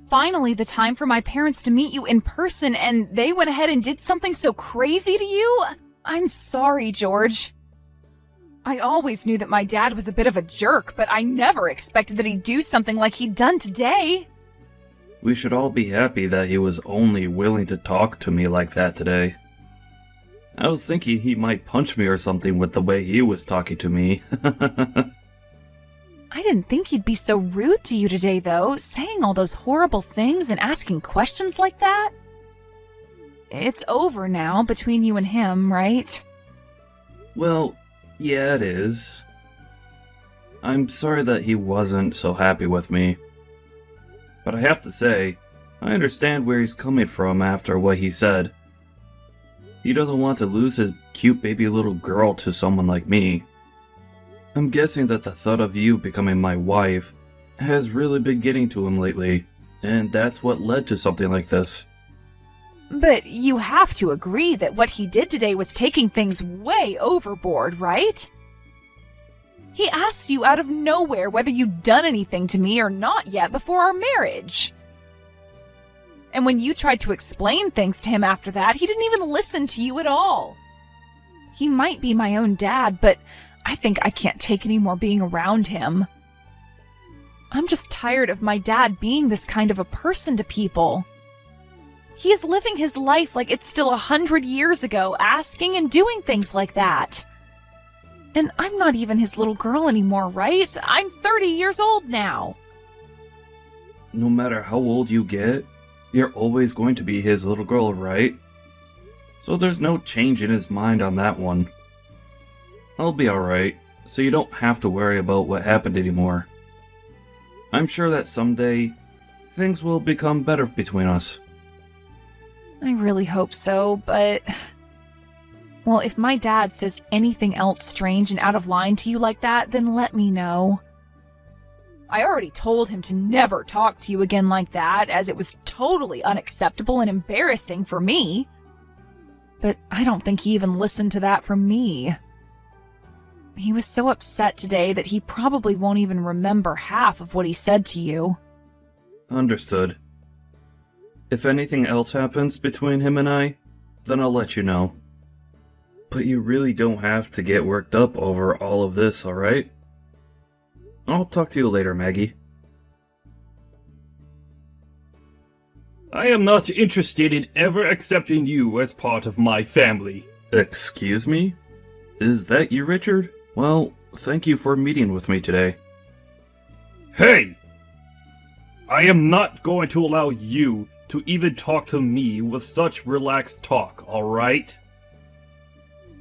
finally the time for my parents to meet you in person, and they went ahead and did something so crazy to you? I'm sorry, George. I always knew that my dad was a bit of a jerk, but I never expected that he'd do something like he'd done today. We should all be happy that he was only willing to talk to me like that today. I was thinking he might punch me or something with the way he was talking to me. I didn't think he'd be so rude to you today, though, saying all those horrible things and asking questions like that. It's over now between you and him, right? Well, yeah, it is. I'm sorry that he wasn't so happy with me. But I have to say, I understand where he's coming from after what he said. He doesn't want to lose his cute baby little girl to someone like me. I'm guessing that the thought of you becoming my wife has really been getting to him lately, and that's what led to something like this. But you have to agree that what he did today was taking things way overboard, right? He asked you out of nowhere whether you'd done anything to me or not yet before our marriage. And when you tried to explain things to him after that, he didn't even listen to you at all. He might be my own dad, but I think I can't take any more being around him. I'm just tired of my dad being this kind of a person to people. He is living his life like it's still 100 years ago, asking and doing things like that. And I'm not even his little girl anymore, right? I'm 30 years old now. No matter how old you get, you're always going to be his little girl, right? So there's no change in his mind on that one. I'll be alright, so you don't have to worry about what happened anymore. I'm sure that someday, things will become better between us. I really hope so, but... Well, if my dad says anything else strange and out of line to you like that, then let me know. I already told him to never talk to you again like that, as it was totally unacceptable and embarrassing for me. But I don't think he even listened to that from me. He was so upset today that he probably won't even remember half of what he said to you. Understood. If anything else happens between him and I, then I'll let you know. But you really don't have to get worked up over all of this, alright? I'll talk to you later, Maggie. I am not interested in ever accepting you as part of my family. Excuse me? Is that you, Richard? Well, thank you for meeting with me today. Hey! I am not going to allow you to even talk to me with such relaxed talk, alright?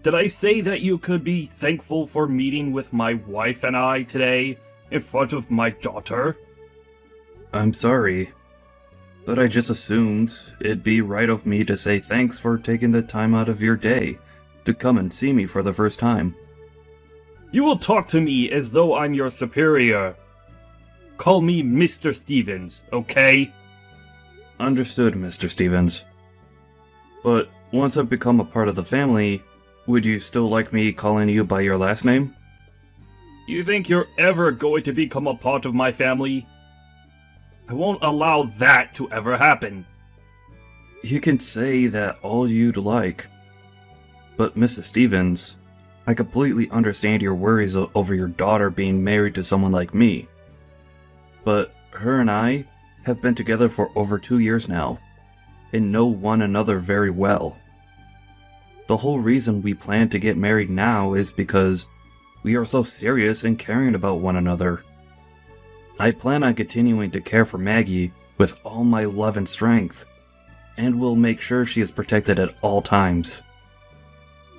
Did I say that you could be thankful for meeting with my wife and I today in front of my daughter? I'm sorry, but I just assumed it'd be right of me to say thanks for taking the time out of your day to come and see me for the first time. You will talk to me as though I'm your superior. Call me Mr. Stevens, okay? Understood, Mr. Stevens. But once I've become a part of the family, would you still like me calling you by your last name? You think you're ever going to become a part of my family? I won't allow that to ever happen. You can say that all you'd like. But Mrs. Stevens, I completely understand your worries over your daughter being married to someone like me. But her and I have been together for over 2 years now, and know one another very well. The whole reason we plan to get married now is because we are so serious and caring about one another. I plan on continuing to care for Maggie with all my love and strength, and will make sure she is protected at all times.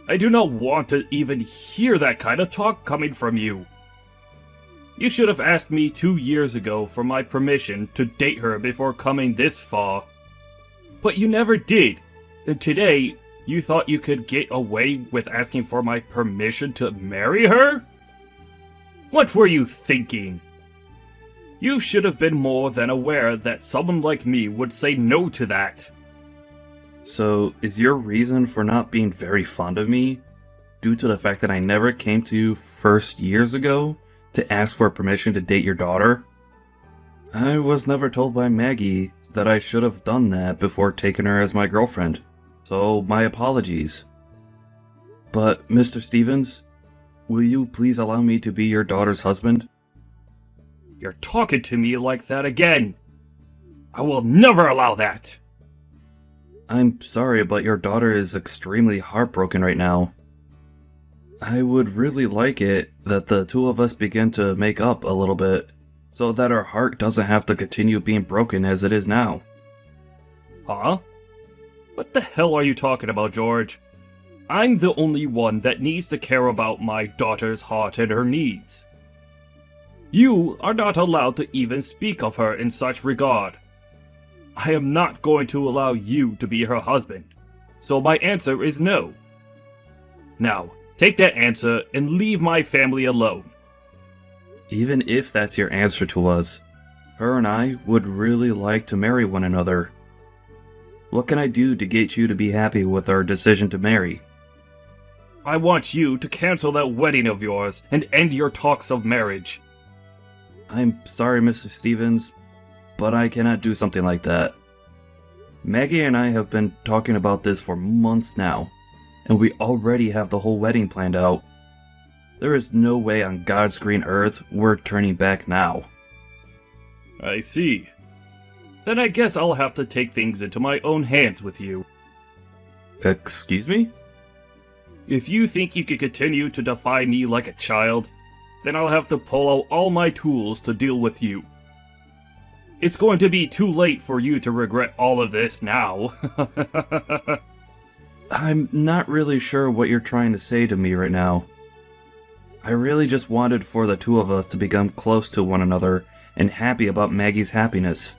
I do not want to even hear that kind of talk coming from you. You should have asked me 2 years ago for my permission to date her before coming this far. But you never did, and today you thought you could get away with asking for my permission to marry her? What were you thinking? You should have been more than aware that someone like me would say no to that. So, is your reason for not being very fond of me due to the fact that I never came to you first years ago to ask for permission to date your daughter? I was never told by Maggie that I should have done that before taking her as my girlfriend, so my apologies. But, Mr. Stevens, will you please allow me to be your daughter's husband? You're talking to me like that again! I will never allow that! I'm sorry, but your daughter is extremely heartbroken right now. I would really like it that the two of us begin to make up a little bit, so that our heart doesn't have to continue being broken as it is now. Huh? What the hell are you talking about, George? I'm the only one that needs to care about my daughter's heart and her needs. You are not allowed to even speak of her in such regard. I am not going to allow you to be her husband, so my answer is no. Now, take that answer and leave my family alone. Even if that's your answer to us, her and I would really like to marry one another. What can I do to get you to be happy with our decision to marry? I want you to cancel that wedding of yours and end your talks of marriage. I'm sorry, Mr. Stevens, but I cannot do something like that. Maggie and I have been talking about this for months now, and we already have the whole wedding planned out. There is no way on God's green earth we're turning back now. I see. Then I guess I'll have to take things into my own hands with you. Excuse me? If you think you can continue to defy me like a child, then I'll have to pull out all my tools to deal with you. It's going to be too late for you to regret all of this now. I'm not really sure what you're trying to say to me right now. I really just wanted for the two of us to become close to one another and happy about Maggie's happiness.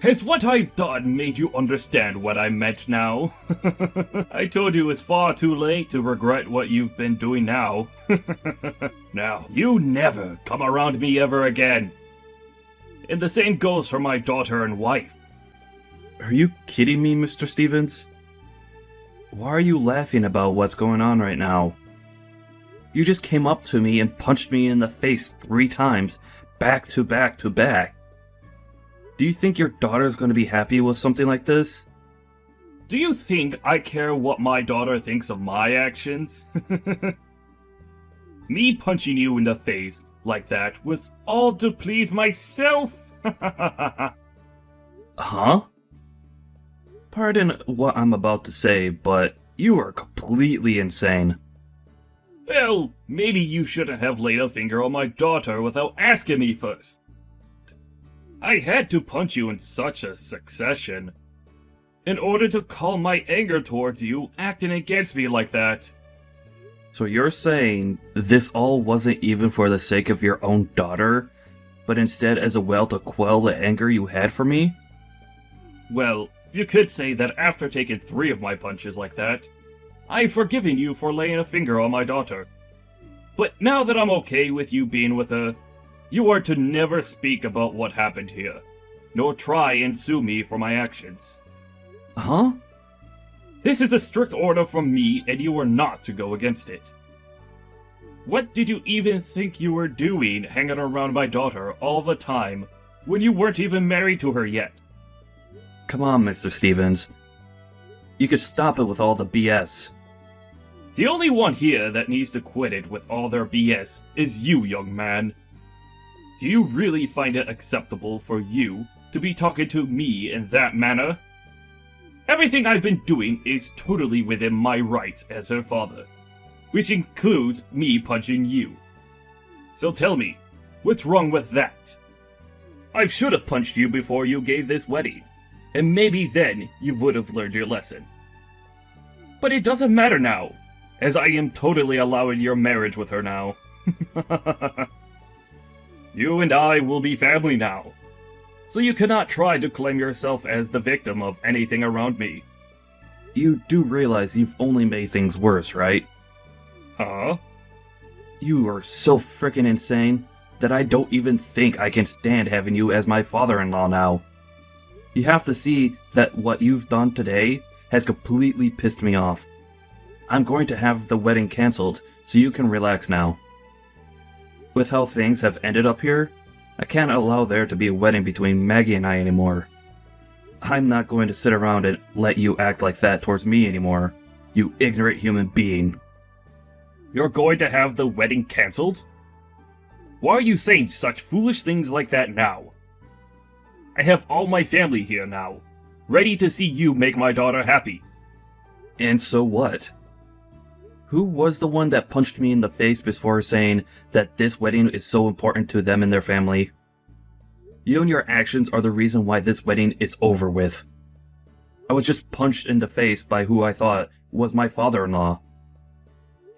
Has what I've done made you understand what I meant now? I told you it's far too late to regret what you've been doing now. Now, you never come around me ever again. And the same goes for my daughter and wife. Are you kidding me, Mr. Stevens? Why are you laughing about what's going on right now? You just came up to me and punched me in the face 3 times, back to back to back. Do you think your daughter's going to be happy with something like this? Do you think I care what my daughter thinks of my actions? Me punching you in the face like that was all to please myself. Huh? Pardon what I'm about to say, but you are completely insane. Well, maybe you shouldn't have laid a finger on my daughter without asking me first. I had to punch you in such a succession in order to calm my anger towards you acting against me like that. So you're saying this all wasn't even for the sake of your own daughter, but instead as a way to quell the anger you had for me? Well, you could say that after taking 3 of my punches like that, I've forgiven you for laying a finger on my daughter. But now that I'm okay with you being with her, you are to never speak about what happened here, nor try and sue me for my actions. Huh? This is a strict order from me, and you are not to go against it. What did you even think you were doing hanging around my daughter all the time when you weren't even married to her yet? Come on, Mr. Stevens. You could stop it with all the BS. The only one here that needs to quit it with all their BS is you, young man. Do you really find it acceptable for you to be talking to me in that manner? Everything I've been doing is totally within my rights as her father, which includes me punching you. So tell me, what's wrong with that? I should have punched you before you gave this wedding, and maybe then you would have learned your lesson. But it doesn't matter now, as I am totally allowing your marriage with her now. You and I will be family now, so you cannot try to claim yourself as the victim of anything around me. You do realize you've only made things worse, right? Huh? You are so frickin' insane that I don't even think I can stand having you as my father-in-law now. You have to see that what you've done today has completely pissed me off. I'm going to have the wedding cancelled so you can relax now. With how things have ended up here, I can't allow there to be a wedding between Maggie and I anymore. I'm not going to sit around and let you act like that towards me anymore, you ignorant human being. You're going to have the wedding cancelled? Why are you saying such foolish things like that now? I have all my family here now, ready to see you make my daughter happy. And so what? Who was the one that punched me in the face before saying that this wedding is so important to them and their family? You and your actions are the reason why this wedding is over with. I was just punched in the face by who I thought was my father-in-law.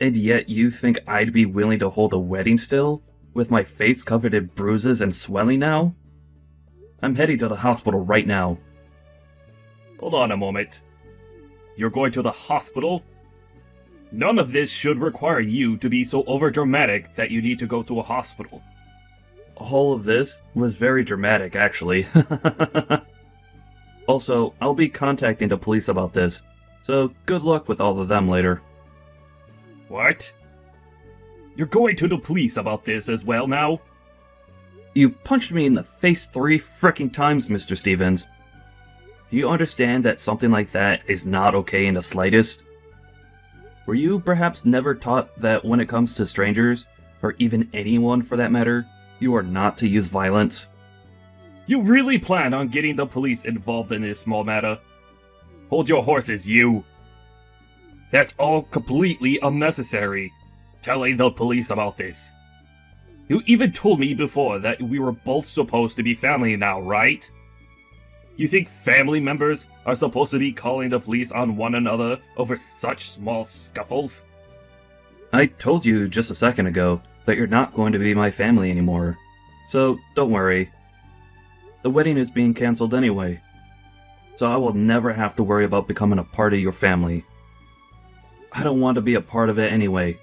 And yet you think I'd be willing to hold a wedding still, with my face covered in bruises and swelling now? I'm heading to the hospital right now. Hold on a moment. You're going to the hospital? None of this should require you to be so overdramatic that you need to go to a hospital. All of this was very dramatic, actually. Also, I'll be contacting the police about this, so good luck with all of them later. What? You're going to the police about this as well now? You punched me in the face 3 frickin' times, Mr. Stevens. Do you understand that something like that is not okay in the slightest? Were you perhaps never taught that when it comes to strangers, or even anyone for that matter, you are not to use violence? You really plan on getting the police involved in this small matter? Hold your horses, you! That's all completely unnecessary, telling the police about this. You even told me before that we were both supposed to be family now, right? You think family members are supposed to be calling the police on one another over such small scuffles? I told you just a second ago that you're not going to be my family anymore, so don't worry. The wedding is being cancelled anyway, so I will never have to worry about becoming a part of your family. I don't want to be a part of it anyway.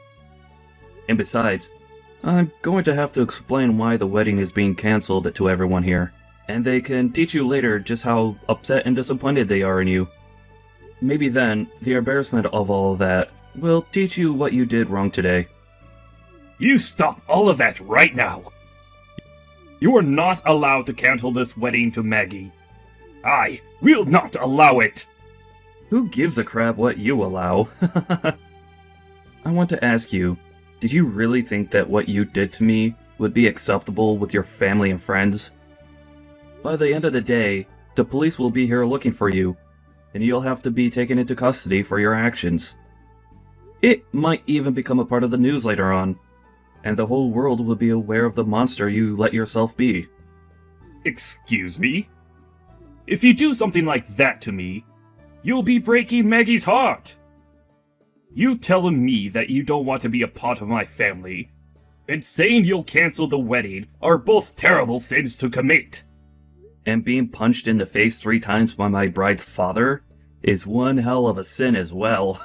And besides, I'm going to have to explain why the wedding is being cancelled to everyone here, and they can teach you later just how upset and disappointed they are in you. Maybe then, the embarrassment of all of that will teach you what you did wrong today. You stop all of that right now! You are not allowed to cancel this wedding to Maggie. I will not allow it! Who gives a crap what you allow? I want to ask you, did you really think that what you did to me would be acceptable with your family and friends? By the end of the day, the police will be here looking for you, and you'll have to be taken into custody for your actions. It might even become a part of the news later on, and the whole world will be aware of the monster you let yourself be. Excuse me? If you do something like that to me, you'll be breaking Maggie's heart! You telling me that you don't want to be a part of my family, and saying you'll cancel the wedding are both terrible sins to commit. And being punched in the face 3 times by my bride's father is one hell of a sin as well.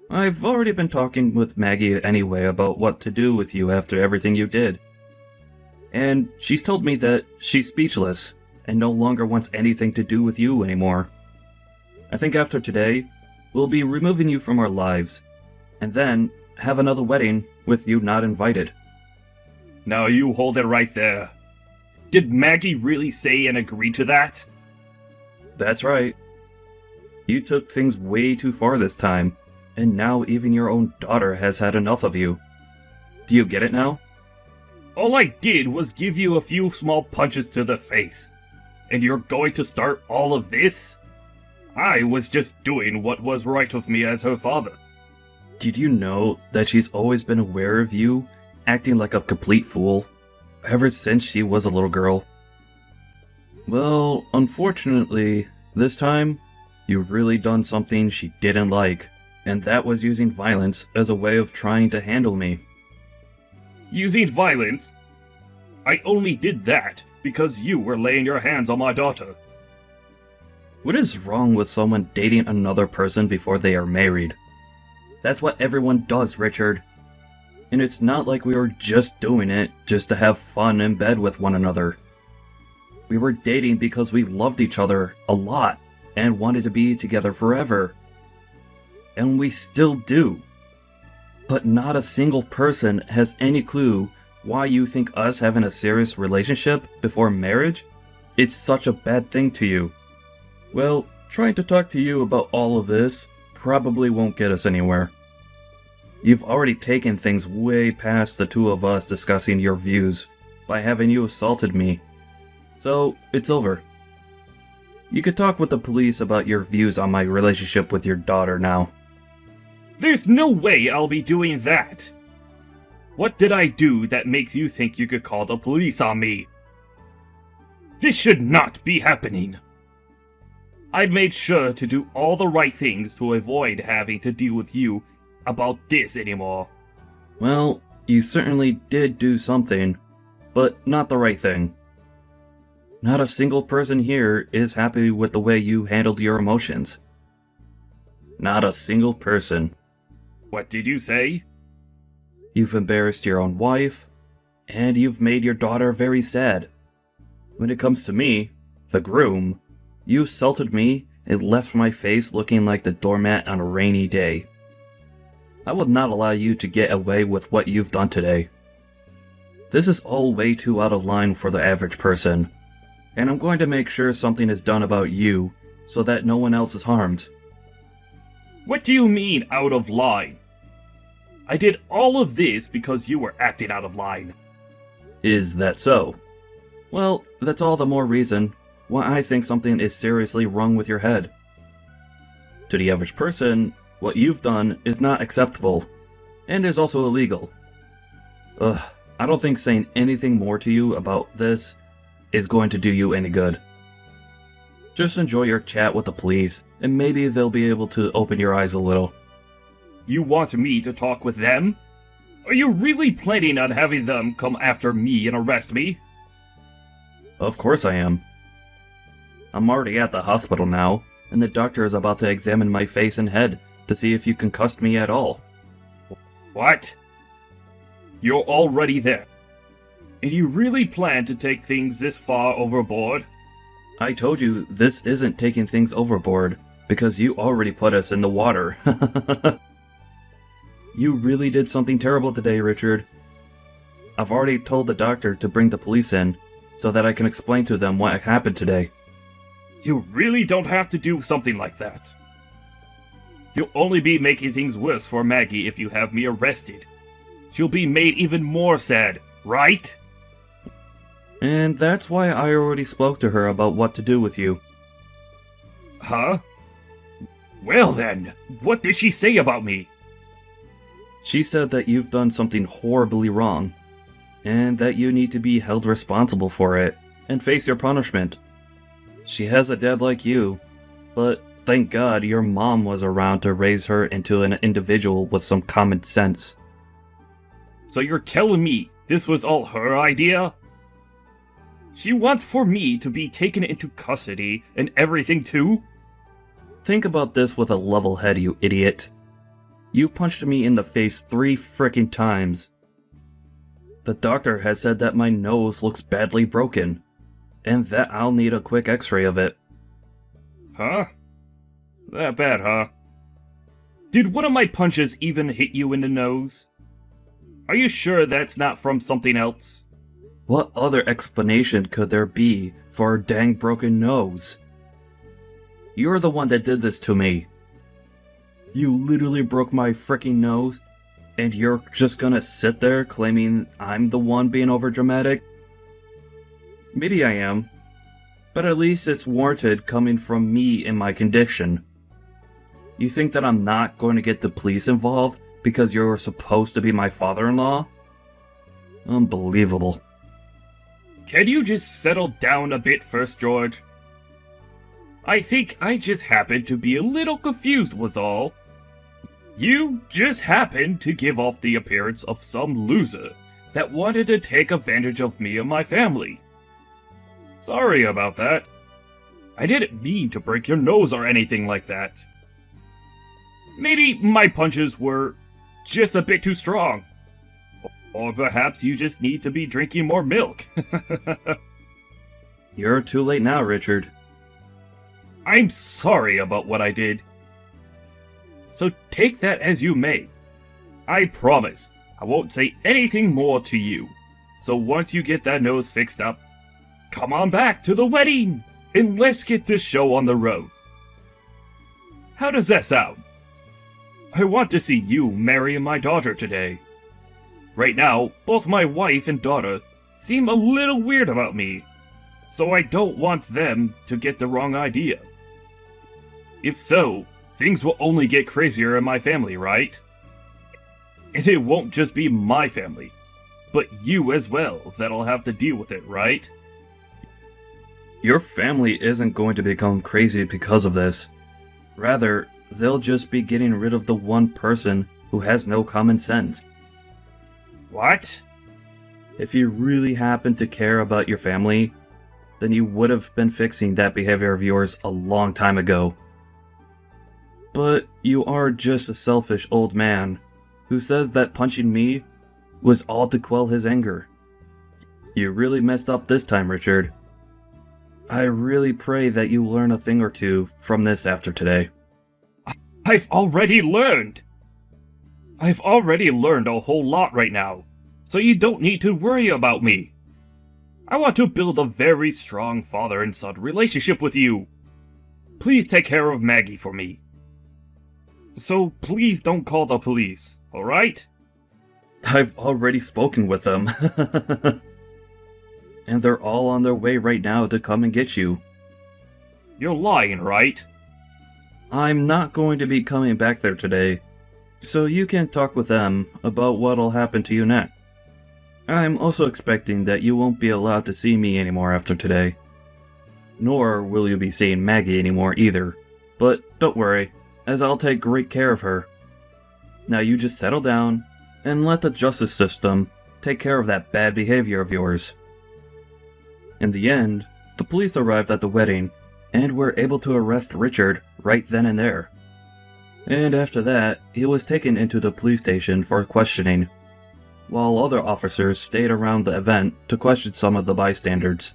I've already been talking with Maggie anyway about what to do with you after everything you did. And she's told me that she's speechless and no longer wants anything to do with you anymore. I think after today, we'll be removing you from our lives, and then have another wedding with you not invited. Now you hold it right there. Did Maggie really say and agree to that? That's right. You took things way too far this time, and now even your own daughter has had enough of you. Do you get it now? All I did was give you a few small punches to the face, and you're going to start all of this? I was just doing what was right with me as her father. Did you know that she's always been aware of you acting like a complete fool, ever since she was a little girl? Well, unfortunately, this time, you really done something she didn't like, and that was using violence as a way of trying to handle me. Using violence? I only did that because you were laying your hands on my daughter. What is wrong with someone dating another person before they are married? That's what everyone does, Richard. And it's not like we were just doing it just to have fun in bed with one another. We were dating because we loved each other a lot and wanted to be together forever. And we still do. But not a single person has any clue why you think us having a serious relationship before marriage is such a bad thing to you. Well, trying to talk to you about all of this probably won't get us anywhere. You've already taken things way past the two of us discussing your views by having you assaulted me. So, it's over. You could talk with the police about your views on my relationship with your daughter now. There's no way I'll be doing that! What did I do that makes you think you could call the police on me? This should not be happening. I made sure to do all the right things to avoid having to deal with you about this anymore. Well, you certainly did do something, but not the right thing. Not a single person here is happy with the way you handled your emotions. Not a single person. What did you say? You've embarrassed your own wife, and you've made your daughter very sad. When it comes to me, the groom, you assaulted me and left my face looking like the doormat on a rainy day. I will not allow you to get away with what you've done today. This is all way too out of line for the average person, and I'm going to make sure something is done about you so that no one else is harmed. What do you mean, out of line? I did all of this because you were acting out of line. Is that so? Well, that's all the more reason why I think something is seriously wrong with your head. To the average person, what you've done is not acceptable, and is also illegal. I don't think saying anything more to you about this is going to do you any good. Just enjoy your chat with the police, and maybe they'll be able to open your eyes a little. You want me to talk with them? Are you really planning on having them come after me and arrest me? Of course I am. I'm already at the hospital now, and the doctor is about to examine my face and head to see if you concussed me at all. What? You're already there. And you really plan to take things this far overboard? I told you this isn't taking things overboard, because you already put us in the water. You really did something terrible today, Richard. I've already told the doctor to bring the police in, so that I can explain to them what happened today. You really don't have to do something like that. You'll only be making things worse for Maggie if you have me arrested. She'll be made even more sad, right? And that's why I already spoke to her about what to do with you. Huh? Well then, what did she say about me? She said that you've done something horribly wrong, and that you need to be held responsible for it, and face your punishment. She has a dad like you, but thank God your mom was around to raise her into an individual with some common sense. So you're telling me this was all her idea? She wants for me to be taken into custody and everything too? Think about this with a level head, you idiot. You punched me in the face 3 frickin' times. The doctor has said that my nose looks badly broken, and that I'll need a quick x-ray of it. Huh? That bad, huh? Did one of my punches even hit you in the nose? Are you sure that's not from something else? What other explanation could there be for a dang broken nose? You're the one that did this to me. You literally broke my freaking nose, and you're just gonna sit there claiming I'm the one being overdramatic? Maybe I am, but at least it's warranted coming from me in my condition. You think that I'm not going to get the police involved because you're supposed to be my father-in-law? Unbelievable. Can you just settle down a bit first, George? I think I just happened to be a little confused was all. You just happened to give off the appearance of some loser that wanted to take advantage of me and my family. Sorry about that. I didn't mean to break your nose or anything like that. Maybe my punches were just a bit too strong. Or perhaps you just need to be drinking more milk. You're too late now, Richard. I'm sorry about what I did. So take that as you may. I promise I won't say anything more to you. So once you get that nose fixed up, come on back to the wedding and let's get this show on the road. How does that sound? I want to see you marry my daughter today. Right now, both my wife and daughter seem a little weird about me, so I don't want them to get the wrong idea. If so, things will only get crazier in my family, right? And it won't just be my family, but you as well that'll have to deal with it, right? Your family isn't going to become crazy because of this. Rather, they'll just be getting rid of the one person who has no common sense. What? If you really happen to care about your family, then you would have been fixing that behavior of yours a long time ago. But you are just a selfish old man who says that punching me was all to quell his anger. You really messed up this time, Richard. I really pray that you learn a thing or two from this after today. I've already learned! I've already learned a whole lot right now, so you don't need to worry about me. I want to build a very strong father and son relationship with you. Please take care of Maggie for me. So please don't call the police, alright? I've already spoken with them. And they're all on their way right now to come and get you. You're lying, right? I'm not going to be coming back there today, so you can talk with them about what'll happen to you next. I'm also expecting that you won't be allowed to see me anymore after today. Nor will you be seeing Maggie anymore either, but don't worry, as I'll take great care of her. Now you just settle down, and let the justice system take care of that bad behavior of yours. In the end, the police arrived at the wedding, and were able to arrest Richard right then and there. And after that, he was taken into the police station for questioning, while other officers stayed around the event to question some of the bystanders.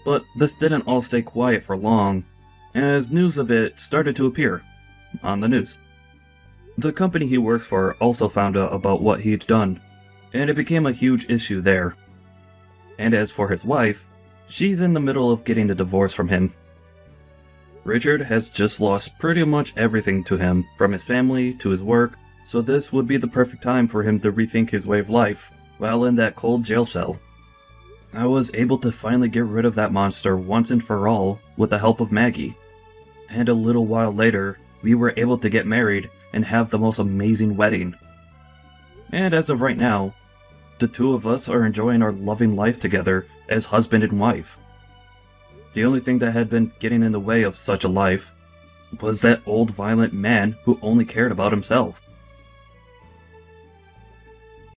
But this didn't all stay quiet for long, as news of it started to appear on the news. The company he works for also found out about what he'd done, and it became a huge issue there. And as for his wife, she's in the middle of getting a divorce from him. Richard has just lost pretty much everything to him, from his family to his work, so this would be the perfect time for him to rethink his way of life while in that cold jail cell. I was able to finally get rid of that monster once and for all with the help of Maggie. And a little while later, we were able to get married and have the most amazing wedding. And as of right now, the two of us are enjoying our loving life together as husband and wife. The only thing that had been getting in the way of such a life was that old violent man who only cared about himself.